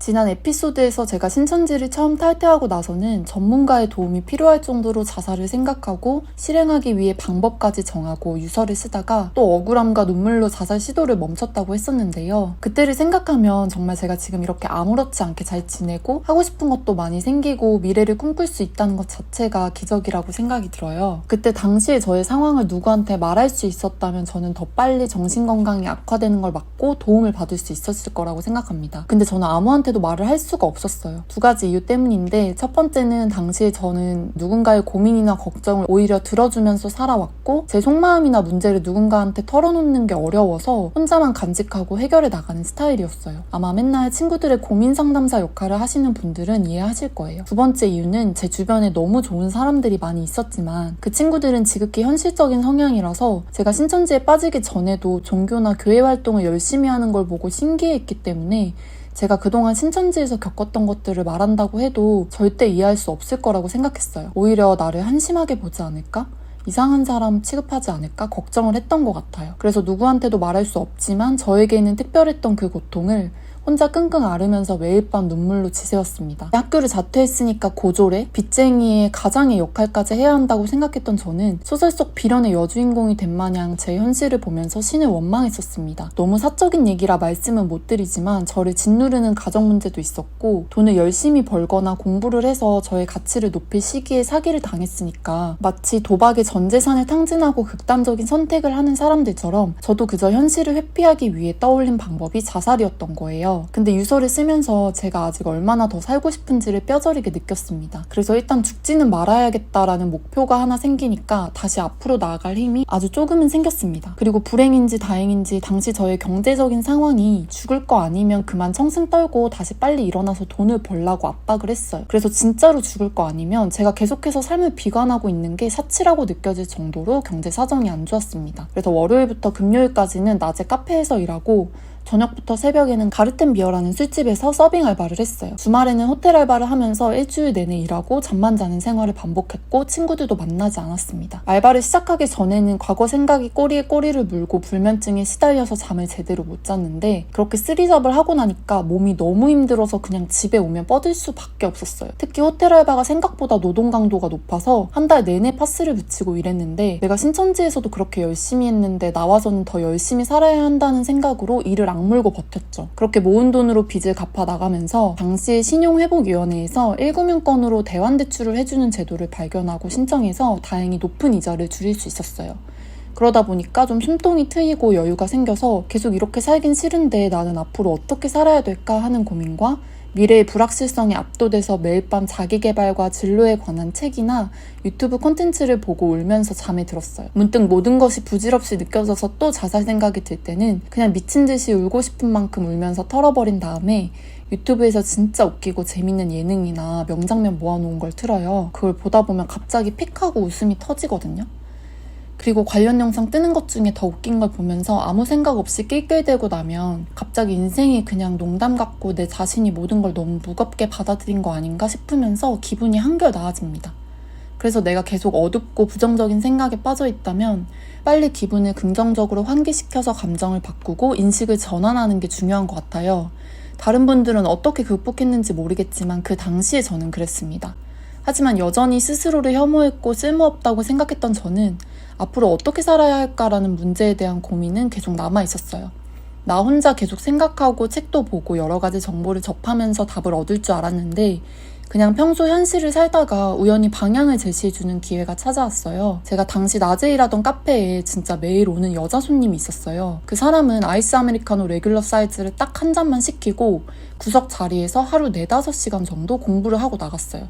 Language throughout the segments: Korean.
지난 에피소드에서 제가 신천지를 처음 탈퇴하고 나서는 전문가의 도움이 필요할 정도로 자살을 생각하고 실행하기 위해 방법까지 정하고 유서를 쓰다가 또 억울함과 눈물로 자살 시도를 멈췄다고 했었는데요. 그때를 생각하면 정말 제가 지금 이렇게 아무렇지 않게 잘 지내고 하고 싶은 것도 많이 생기고 미래를 꿈꿀 수 있다는 것 자체가 기적이라고 생각이 들어요. 그때 당시에 저의 상황을 누구한테 말할 수 있었다면 저는 더 빨리 정신건강이 악화되는 걸 막고 도움을 받을 수 있었을 거라고 생각합니다. 근데 저는 아무한테도 말을 할 수가 없었어요. 두 가지 이유 때문인데, 첫 번째는 당시에 저는 누군가의 고민이나 걱정을 오히려 들어주면서 살아왔고 제 속마음이나 문제를 누군가한테 털어놓는 게 어려워서 혼자만 간직하고 해결해 나가는 스타일이었어요. 아마 맨날 친구들의 고민 상담사 역할을 하시는 분들은 이해하실 거예요. 두 번째 이유는 제 주변에 너무 좋은 사람들이 많이 있었지만 그 친구들은 지극히 현실적인 성향이라서 제가 신천지에 빠지기 전에도 종교나 교회 활동을 열심히 하는 걸 보고 신기해했기 때문에 제가 그동안 신천지에서 겪었던 것들을 말한다고 해도 절대 이해할 수 없을 거라고 생각했어요. 오히려 나를 한심하게 보지 않을까? 이상한 사람 취급하지 않을까? 걱정을 했던 것 같아요. 그래서 누구한테도 말할 수 없지만 저에게는 특별했던 그 고통을 혼자 끙끙 앓으면서 매일 밤 눈물로 지새웠습니다. 학교를 자퇴했으니까 고졸에 빚쟁이의 가장의 역할까지 해야 한다고 생각했던 저는 소설 속 비련의 여주인공이 된 마냥 제 현실을 보면서 신을 원망했었습니다. 너무 사적인 얘기라 말씀은 못 드리지만 저를 짓누르는 가정 문제도 있었고 돈을 열심히 벌거나 공부를 해서 저의 가치를 높일 시기에 사기를 당했으니까 마치 도박에 전 재산을 탕진하고 극단적인 선택을 하는 사람들처럼 저도 그저 현실을 회피하기 위해 떠올린 방법이 자살이었던 거예요. 근데 유서를 쓰면서 제가 아직 얼마나 더 살고 싶은지를 뼈저리게 느꼈습니다. 그래서 일단 죽지는 말아야겠다라는 목표가 하나 생기니까 다시 앞으로 나아갈 힘이 아주 조금은 생겼습니다. 그리고 불행인지 다행인지 당시 저의 경제적인 상황이 죽을 거 아니면 그만 청승 떨고 다시 빨리 일어나서 돈을 벌라고 압박을 했어요. 그래서 진짜로 죽을 거 아니면 제가 계속해서 삶을 비관하고 있는 게 사치라고 느껴질 정도로 경제 사정이 안 좋았습니다. 그래서 월요일부터 금요일까지는 낮에 카페에서 일하고 저녁부터 새벽에는 가르텐 비어라는 술집에서 서빙 알바를 했어요. 주말에는 호텔 알바를 하면서 일주일 내내 일하고 잠만 자는 생활을 반복했고 친구들도 만나지 않았습니다. 알바를 시작하기 전에는 과거 생각이 꼬리에 꼬리를 물고 불면증에 시달려서 잠을 제대로 못 잤는데 그렇게 쓰리잡을 하고 나니까 몸이 너무 힘들어서 그냥 집에 오면 뻗을 수밖에 없었어요. 특히 호텔 알바가 생각보다 노동 강도가 높아서 한 달 내내 파스를 붙이고 일했는데 내가 신천지에서도 그렇게 열심히 했는데 나와서는 더 열심히 살아야 한다는 생각으로 일을 악물고 버텼죠. 그렇게 모은 돈으로 빚을 갚아 나가면서 당시에 신용회복위원회에서 1금융권으로 대환대출을 해주는 제도를 발견하고 신청해서 다행히 높은 이자를 줄일 수 있었어요. 그러다 보니까 좀 숨통이 트이고 여유가 생겨서 계속 이렇게 살긴 싫은데 나는 앞으로 어떻게 살아야 될까 하는 고민과 미래의 불확실성에 압도돼서 매일 밤 자기개발과 진로에 관한 책이나 유튜브 콘텐츠를 보고 울면서 잠에 들었어요. 문득 모든 것이 부질없이 느껴져서 또 자살 생각이 들 때는 그냥 미친 듯이 울고 싶은 만큼 울면서 털어버린 다음에 유튜브에서 진짜 웃기고 재밌는 예능이나 명장면 모아놓은 걸 틀어요. 그걸 보다 보면 갑자기 픽 하고 웃음이 터지거든요. 그리고 관련 영상 뜨는 것 중에 더 웃긴 걸 보면서 아무 생각 없이 낄낄대고 나면 갑자기 인생이 그냥 농담 같고 내 자신이 모든 걸 너무 무겁게 받아들인 거 아닌가 싶으면서 기분이 한결 나아집니다. 그래서 내가 계속 어둡고 부정적인 생각에 빠져 있다면 빨리 기분을 긍정적으로 환기시켜서 감정을 바꾸고 인식을 전환하는 게 중요한 것 같아요. 다른 분들은 어떻게 극복했는지 모르겠지만 그 당시에 저는 그랬습니다. 하지만 여전히 스스로를 혐오했고 쓸모없다고 생각했던 저는 앞으로 어떻게 살아야 할까라는 문제에 대한 고민은 계속 남아있었어요. 나 혼자 계속 생각하고 책도 보고 여러 가지 정보를 접하면서 답을 얻을 줄 알았는데 그냥 평소 현실을 살다가 우연히 방향을 제시해주는 기회가 찾아왔어요. 제가 당시 낮에 일하던 카페에 진짜 매일 오는 여자 손님이 있었어요. 그 사람은 아이스 아메리카노 레귤러 사이즈를 딱 한 잔만 시키고 구석 자리에서 하루 4-5시간 정도 공부를 하고 나갔어요.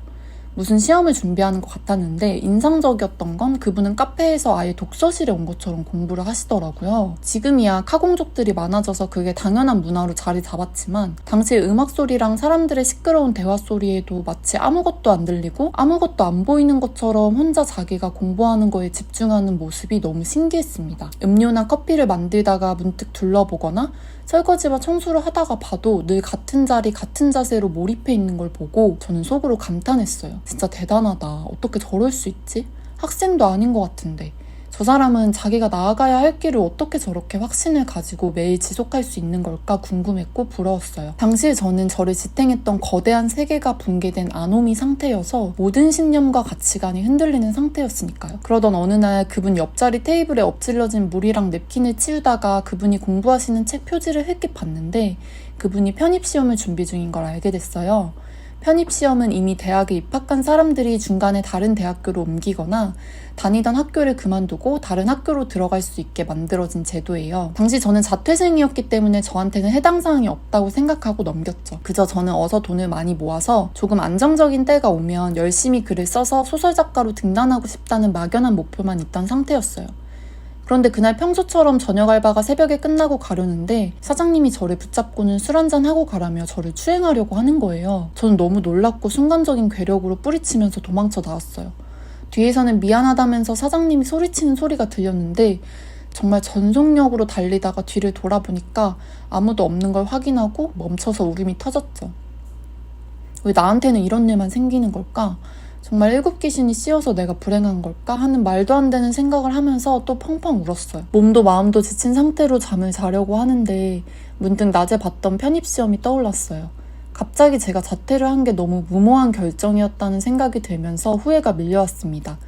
무슨 시험을 준비하는 것 같았는데 인상적이었던 건 그분은 카페에서 아예 독서실에 온 것처럼 공부를 하시더라고요. 지금이야 카공족들이 많아져서 그게 당연한 문화로 자리 잡았지만 당시의 음악 소리랑 사람들의 시끄러운 대화 소리에도 마치 아무것도 안 들리고 아무것도 안 보이는 것처럼 혼자 자기가 공부하는 거에 집중하는 모습이 너무 신기했습니다. 음료나 커피를 만들다가 문득 둘러보거나 설거지와 청소를 하다가 봐도 늘 같은 자리 같은 자세로 몰입해 있는 걸 보고 저는 속으로 감탄했어요. 진짜 대단하다. 어떻게 저럴 수 있지? 학생도 아닌 것 같은데 저 사람은 자기가 나아가야 할 길을 어떻게 저렇게 확신을 가지고 매일 지속할 수 있는 걸까 궁금했고 부러웠어요. 당시에 저는 저를 지탱했던 거대한 세계가 붕괴된 아노미 상태여서 모든 신념과 가치관이 흔들리는 상태였으니까요. 그러던 어느 날 그분 옆자리 테이블에 엎질러진 물이랑 냅킨을 치우다가 그분이 공부하시는 책 표지를 흘끗 봤는데 그분이 편입시험을 준비 중인 걸 알게 됐어요. 편입시험은 이미 대학에 입학한 사람들이 중간에 다른 대학교로 옮기거나 다니던 학교를 그만두고 다른 학교로 들어갈 수 있게 만들어진 제도예요. 당시 저는 자퇴생이었기 때문에 저한테는 해당 사항이 없다고 생각하고 넘겼죠. 그저 저는 어서 돈을 많이 모아서 조금 안정적인 때가 오면 열심히 글을 써서 소설작가로 등단하고 싶다는 막연한 목표만 있던 상태였어요. 그런데 그날 평소처럼 저녁 알바가 새벽에 끝나고 가려는데 사장님이 저를 붙잡고는 술 한잔 하고 가라며 저를 추행하려고 하는 거예요. 저는 너무 놀랍고 순간적인 괴력으로 뿌리치면서 도망쳐 나왔어요. 뒤에서는 미안하다면서 사장님이 소리치는 소리가 들렸는데 정말 전속력으로 달리다가 뒤를 돌아보니까 아무도 없는 걸 확인하고 멈춰서 울음이 터졌죠. 왜 나한테는 이런 일만 생기는 걸까? 정말 일곱 귀신이 씌어서 내가 불행한 걸까 하는 말도 안 되는 생각을 하면서 또 펑펑 울었어요. 몸도 마음도 지친 상태로 잠을 자려고 하는데 문득 낮에 봤던 편입시험이 떠올랐어요. 갑자기 제가 자퇴를 한 게 너무 무모한 결정이었다는 생각이 들면서 후회가 밀려왔습니다.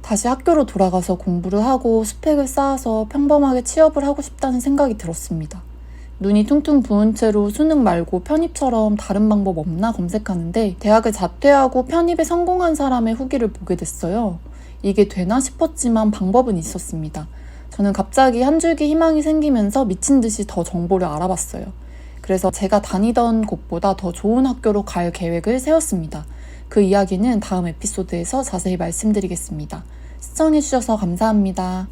다시 학교로 돌아가서 공부를 하고 스펙을 쌓아서 평범하게 취업을 하고 싶다는 생각이 들었습니다. 눈이 퉁퉁 부은 채로 수능 말고 편입처럼 다른 방법 없나 검색하는데 대학을 자퇴하고 편입에 성공한 사람의 후기를 보게 됐어요. 이게 되나 싶었지만 방법은 있었습니다. 저는 갑자기 한 줄기 희망이 생기면서 미친 듯이 더 정보를 알아봤어요. 그래서 제가 다니던 곳보다 더 좋은 학교로 갈 계획을 세웠습니다. 그 이야기는 다음 에피소드에서 자세히 말씀드리겠습니다. 시청해주셔서 감사합니다.